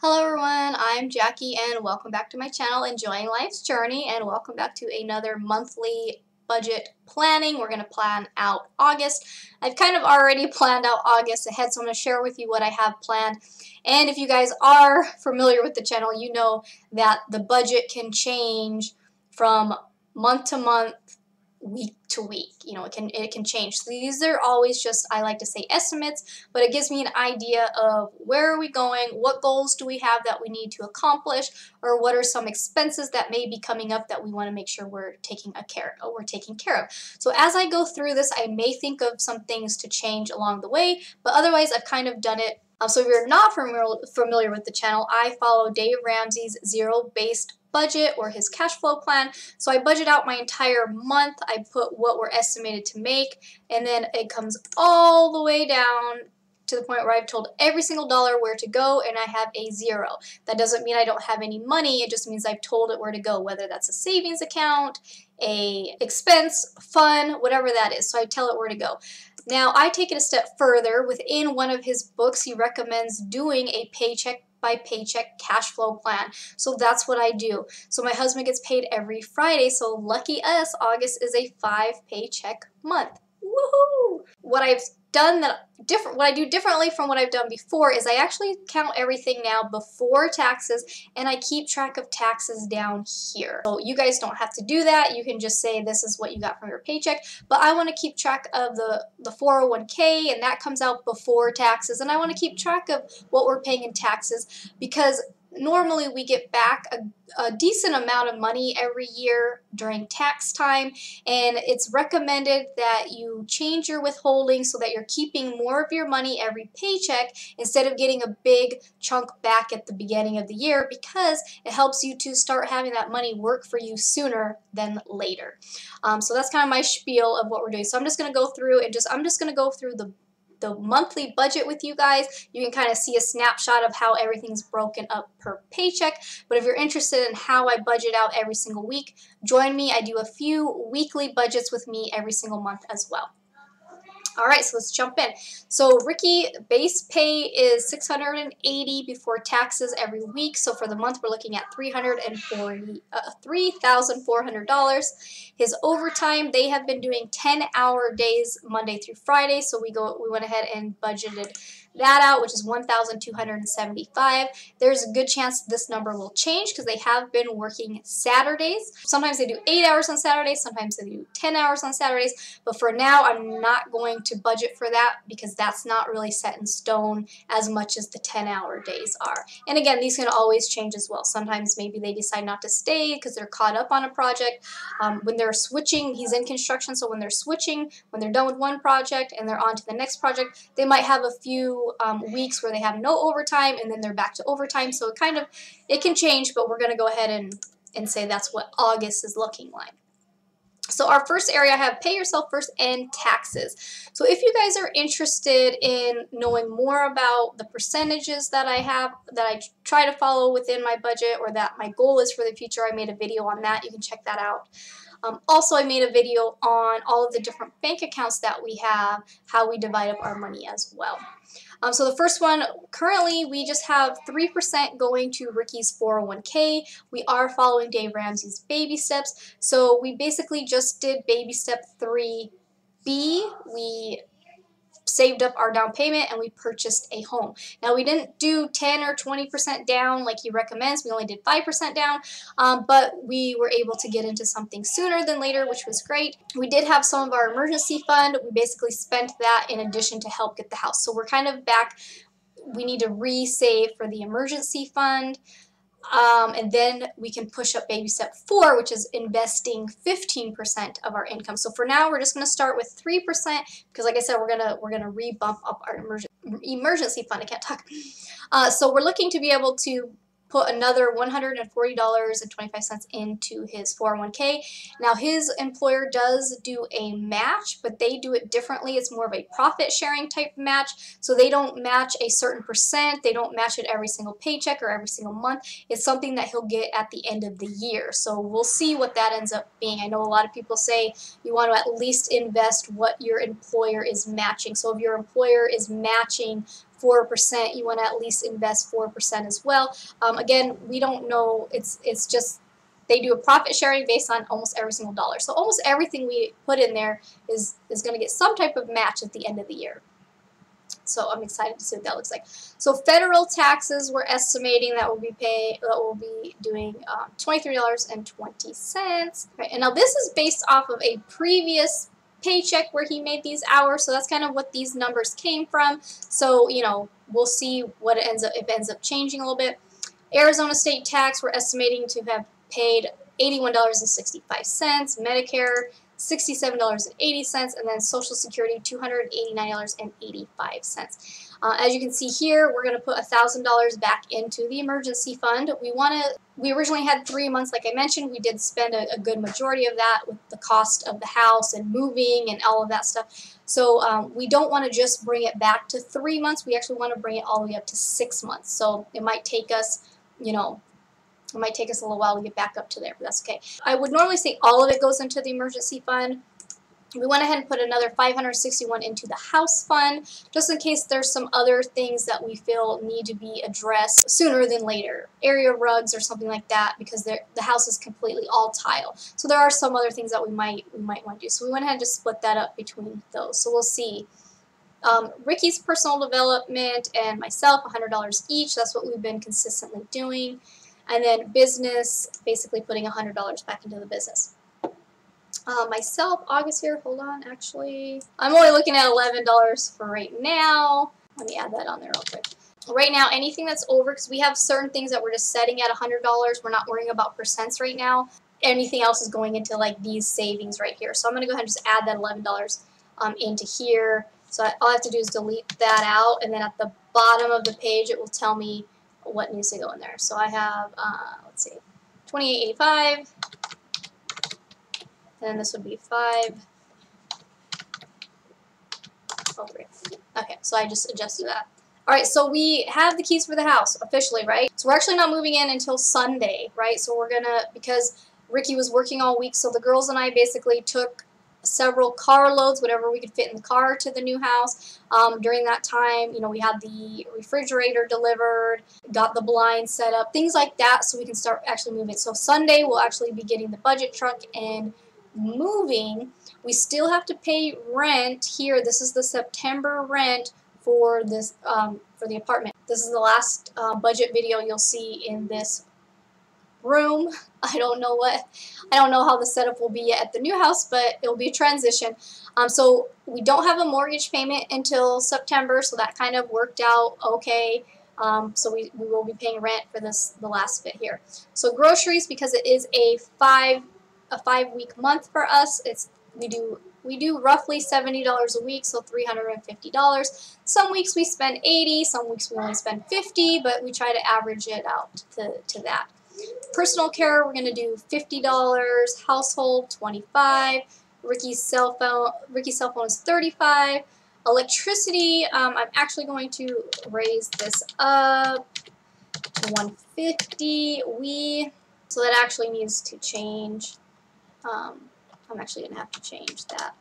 Hello everyone, I'm Jackie and welcome back to my channel, Enjoying Life's Journey, and welcome back to another monthly budget planning. We're going to plan out August. I've kind of already planned out August ahead, so I'm going to share with you what I have planned. And if you guys are familiar with the channel, you know that the budget can change from month to month, week to week. You know, it can change. So these are always just, I like to say, estimates, but it gives me an idea of where are we going, what goals do we have that we need to accomplish, or what are some expenses that may be coming up that we want to make sure we're taking care of. So as I go through this, I may think of some things to change along the way, but otherwise I've kind of done it. So if you're not familiar with the channel, I follow Dave Ramsey's zero-based budget or his cash flow plan. So I budget out my entire month. I put what we're estimated to make, and then it comes all the way down to the point where I've told every single dollar where to go, and I have a zero. That doesn't mean I don't have any money. It just means I've told it where to go, whether that's a savings account, a expense fund, whatever that is. So I tell it where to go. Now I take it a step further. Within one of his books, he recommends doing a paycheck by paycheck cash flow plan. So that's what I do. So my husband gets paid every Friday, so lucky us, August is a 5 paycheck month. Woohoo! What I do differently from what I've done before is I actually count everything now before taxes, and I keep track of taxes down here. So you guys don't have to do that. You can just say this is what you got from your paycheck, but I want to keep track of the 401k, and that comes out before taxes, and I want to keep track of what we're paying in taxes because normally we get back a decent amount of money every year during tax time, and it's recommended that you change your withholding so that you're keeping more of your money every paycheck instead of getting a big chunk back at the beginning of the year, because it helps you to start having that money work for you sooner than later. So that's kind of my spiel of what we're doing. So I'm just going to go through and I'm just going to go through the monthly budget with you guys. You can kind of see a snapshot of how everything's broken up per paycheck. But if you're interested in how I budget out every single week, join me. I do a few weekly budgets with me every single month as well. All right, so let's jump in. So Ricky, base pay is $680 before taxes every week. So for the month, we're looking at $3,400. His overtime, they have been doing 10-hour days Monday through Friday. So we went ahead and budgeted that out, which is $1,275. There's a good chance this number will change because they have been working Saturdays. Sometimes they do 8 hours on Saturdays, sometimes they do 10 hours on Saturdays, but for now I'm not going to budget for that because that's not really set in stone as much as the 10-hour days are. And again, these can always change as well. Sometimes maybe they decide not to stay because they're caught up on a project. When they're switching, he's in construction, so when they're switching, when they're done with one project and they're on to the next project, they might have a few weeks where they have no overtime and then they're back to overtime. So it can change, but we're going to go ahead and say that's what August is looking like. So our first area, I have pay yourself first and taxes. So if you guys are interested in knowing more about the percentages that I have, that I try to follow within my budget, or that my goal is for the future, I made a video on that. You can check that out. Also, I made a video on all of the different bank accounts that we have, how we divide up our money as well. So the first one, currently we just have 3% going to Ricky's 401k. We are following Dave Ramsey's baby steps. So we basically just did baby step 3B. We saved up our down payment and we purchased a home. Now we didn't do 10 or 20% down like he recommends. We only did 5% down, but we were able to get into something sooner than later, which was great. We did have some of our emergency fund. We basically spent that in addition to help get the house. So we're kind of back. We need to re-save for the emergency fund. And then we can push up baby step 4, which is investing 15% of our income. So for now, we're just going to start with 3% because, like I said, we're gonna re-bump up our emergency fund. I can't talk. So we're looking to be able to put another $140.25 into his 401k. Now his employer does do a match, but they do it differently. It's more of a profit sharing type match. So they don't match a certain percent. They don't match it every single paycheck or every single month. It's something that he'll get at the end of the year. So we'll see what that ends up being. I know a lot of people say you want to at least invest what your employer is matching. So if your employer is matching 4%, you want to at least invest 4% as well. Again, we don't know. It's just they do a profit sharing based on almost every single dollar. So almost everything we put in there is going to get some type of match at the end of the year. So I'm excited to see what that looks like. So federal taxes, we're estimating that we'll be doing $23.20. Right, and now this is based off of a previous paycheck where he made these hours, so that's kind of what these numbers came from. So we'll see what it ends up, if it ends up changing a little bit. Arizona state tax, we're estimating to have paid $81.65. Medicare, $67.80, and then Social Security, $289.85. As you can see here, we're going to put $1,000 back into the emergency fund. We originally had 3 months, like I mentioned. We did spend a good majority of that with the cost of the house and moving and all of that stuff. So we don't want to just bring it back to 3 months. We actually want to bring it all the way up to 6 months. So it might take us, it might take us a little while to get back up to there, but that's okay. I would normally say all of it goes into the emergency fund. We went ahead and put another $561 into the house fund, just in case there's some other things that we feel need to be addressed sooner than later. Area rugs or something like that, because the house is completely all tile. So there are some other things that we might want to do. So we went ahead and just split that up between those. So we'll see. Ricky's personal development and myself, $100 each. That's what we've been consistently doing. And then business, basically putting $100 back into the business. Myself, August here, hold on, actually, I'm only looking at $11 for right now. Let me add that on there real quick. Right now, anything that's over, because we have certain things that we're just setting at $100, we're not worrying about percents right now. Anything else is going into like these savings right here. So I'm going to go ahead and just add that $11 into here. So all I have to do is delete that out, and then at the bottom of the page, it will tell me what needs to go in there. So I have, let's see, $28.85, and then this would be $503. Okay, so I just adjusted that. All right, so we have the keys for the house officially, right? So we're actually not moving in until Sunday, right? So we're gonna, because Ricky was working all week, so the girls and I basically took several car loads, whatever we could fit in the car, to the new house. During that time, we had the refrigerator delivered, got the blinds set up, things like that, so we can start actually moving. So Sunday, we'll actually be getting the budget truck and moving. We still have to pay rent here. This is the September rent for this for the apartment. This is the last budget video you'll see in this room. I don't know how the setup will be yet at the new house, but it'll be a transition. So we don't have a mortgage payment until September, so that kind of worked out okay. So we will be paying rent for the last bit here. So groceries, because it is a 5-week month for us, we do roughly $70 a week, so $350. Some weeks we spend $80, some weeks we only spend $50, but we try to average it out to that. Personal care, we're going to do $50, household $25, Ricky's cell phone is $35. Electricity, I'm actually going to raise this up to $150. So that actually needs to change. I'm actually going to have to change that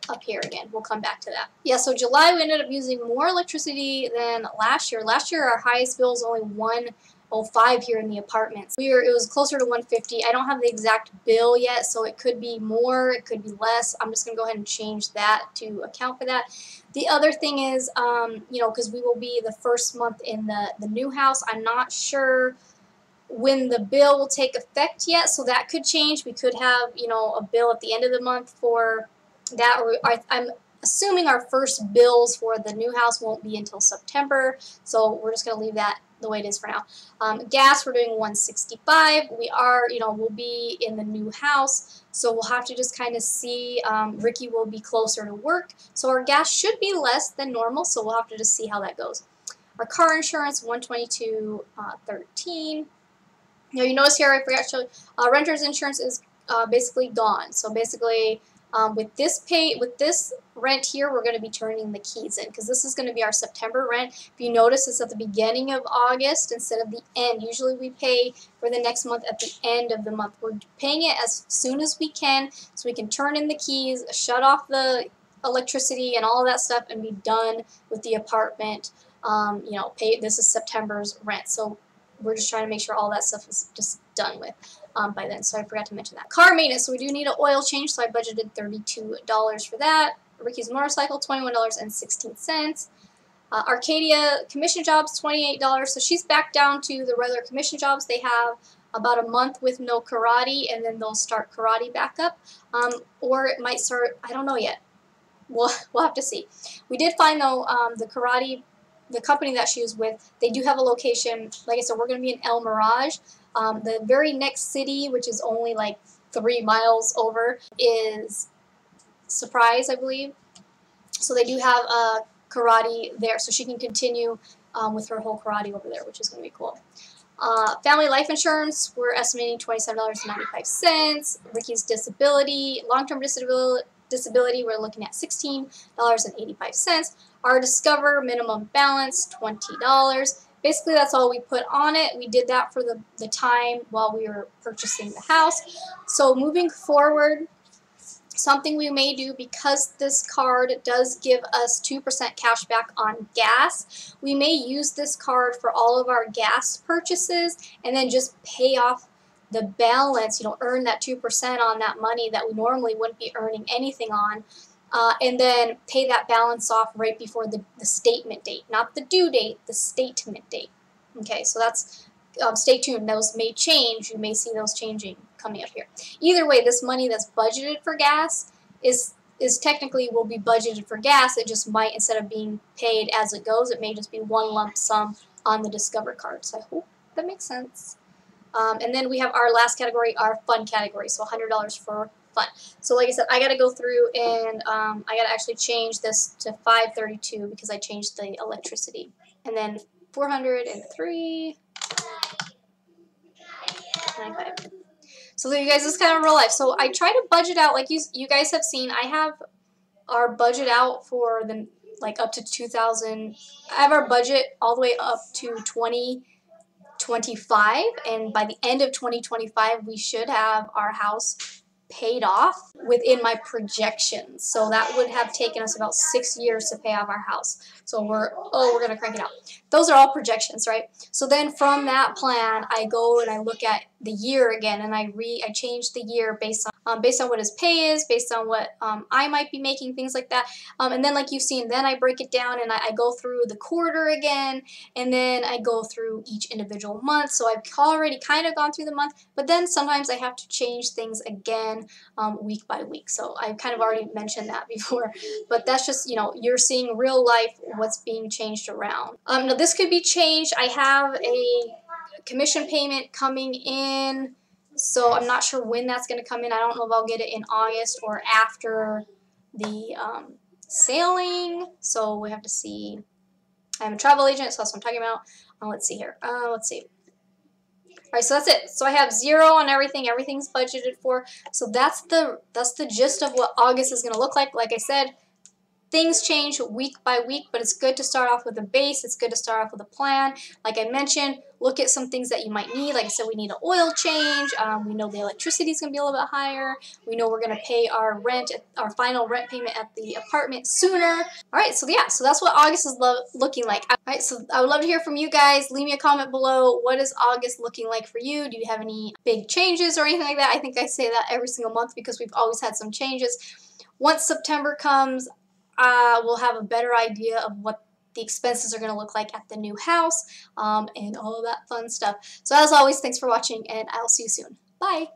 up here again. We'll come back to that. Yeah, so July we ended up using more electricity than last year. Last year our highest bill was only $105 here in the apartments. It was closer to $150. I don't have the exact bill yet, so it could be more, it could be less. I'm just going to go ahead and change that to account for that. The other thing is, because we will be the first month in the new house, I'm not sure when the bill will take effect yet, so that could change. We could have, a bill at the end of the month for that, or I'm assuming our first bills for the new house won't be until September, so we're just going to leave that the way it is for now. Gas, we're doing $165. We are, we'll be in the new house, so we'll have to just kind of see. Ricky will be closer to work, so our gas should be less than normal, so we'll have to just see how that goes. Our car insurance, $122.13. Now you notice here I forgot to show you, renter's insurance is basically gone. So basically, with this rent here, we're going to be turning the keys in, because this is going to be our September rent. If you notice, it's at the beginning of August instead of the end. Usually we pay for the next month at the end of the month. We're paying it as soon as we can, so we can turn in the keys, shut off the electricity and all of that stuff, and be done with the apartment you know, pay, this is September's rent. So we're just trying to make sure all that stuff is just done with by then. So I forgot to mention that. Car maintenance. So we do need an oil change. So I budgeted $32 for that. Ricky's motorcycle, $21.16. Arcadia commission jobs, $28. So she's back down to the regular commission jobs. They have about a month with no karate, and then they'll start karate back up. Or it might start, I don't know yet. We'll have to see. We did find, though, the karate, the company that she was with, they do have a location. Like I said, we're going to be in El Mirage. The very next city, which is only like 3 miles over, is Surprise, I believe. So they do have karate there, so she can continue with her whole karate over there, which is going to be cool. Family life insurance, we're estimating $27.95. Ricky's disability, long-term disability, we're looking at $16.85. Our Discover minimum balance, $20. Basically, that's all we put on it. We did that for the time while we were purchasing the house. So moving forward, something we may do, because this card does give us 2% cash back on gas, we may use this card for all of our gas purchases and then just pay off the balance, you know, earn that 2% on that money that we normally wouldn't be earning anything on, and then pay that balance off right before the statement date. Not the due date, the statement date. Okay, so that's, stay tuned. Those may change. You may see those changing coming up here. Either way, this money that's budgeted for gas is technically will be budgeted for gas. It just might, instead of being paid as it goes, it may just be one lump sum on the Discover card. So I hope that makes sense. And then we have our last category, our fun category. So $100 for fun. So like I said, I got to go through and I got to actually change this to $532 because I changed the electricity. And then 403. 95. So you guys, this is kind of real life. So I try to budget out, like you guys have seen, I have our budget out for the, like, up to 2000. I have our budget all the way up to 2025, and by the end of 2025 we should have our house paid off within my projections. So that would have taken us about 6 years to pay off our house. So we're gonna crank it out. Those are all projections, right? So then from that plan, I go and I look at the year again, and I change the year based on what his pay is, based on what I might be making, things like that. And then, like you've seen, then I break it down and I go through the quarter again, and then I go through each individual month. So I've already kind of gone through the month, but then sometimes I have to change things again week by week. So I've kind of already mentioned that before, but that's just, you know, you're seeing real life what's being changed around. Now this could be changed. I have a commission payment coming in, so I'm not sure when that's going to come in. I don't know if I'll get it in August or after the sailing, so we have to see. I'm a travel agent, so that's what I'm talking about. Let's see here. Let's see. All right, so that's it. So I have 0 on everything. Everything's budgeted for. So that's the gist of what August is going to look like. Like I said, things change week by week, but it's good to start off with a base. It's good to start off with a plan. Like I mentioned, look at some things that you might need. Like I said, we need an oil change. We know the electricity is going to be a little bit higher. We know we're going to pay our rent, our final rent payment at the apartment sooner. All right, so yeah, so that's what August is looking like. All right, so I would love to hear from you guys. Leave me a comment below. What is August looking like for you? Do you have any big changes or anything like that? I think I say that every single month because we've always had some changes. Once September comes, we'll have a better idea of what the expenses are going to look like at the new house, and all of that fun stuff. So as always, thanks for watching, and I'll see you soon. Bye!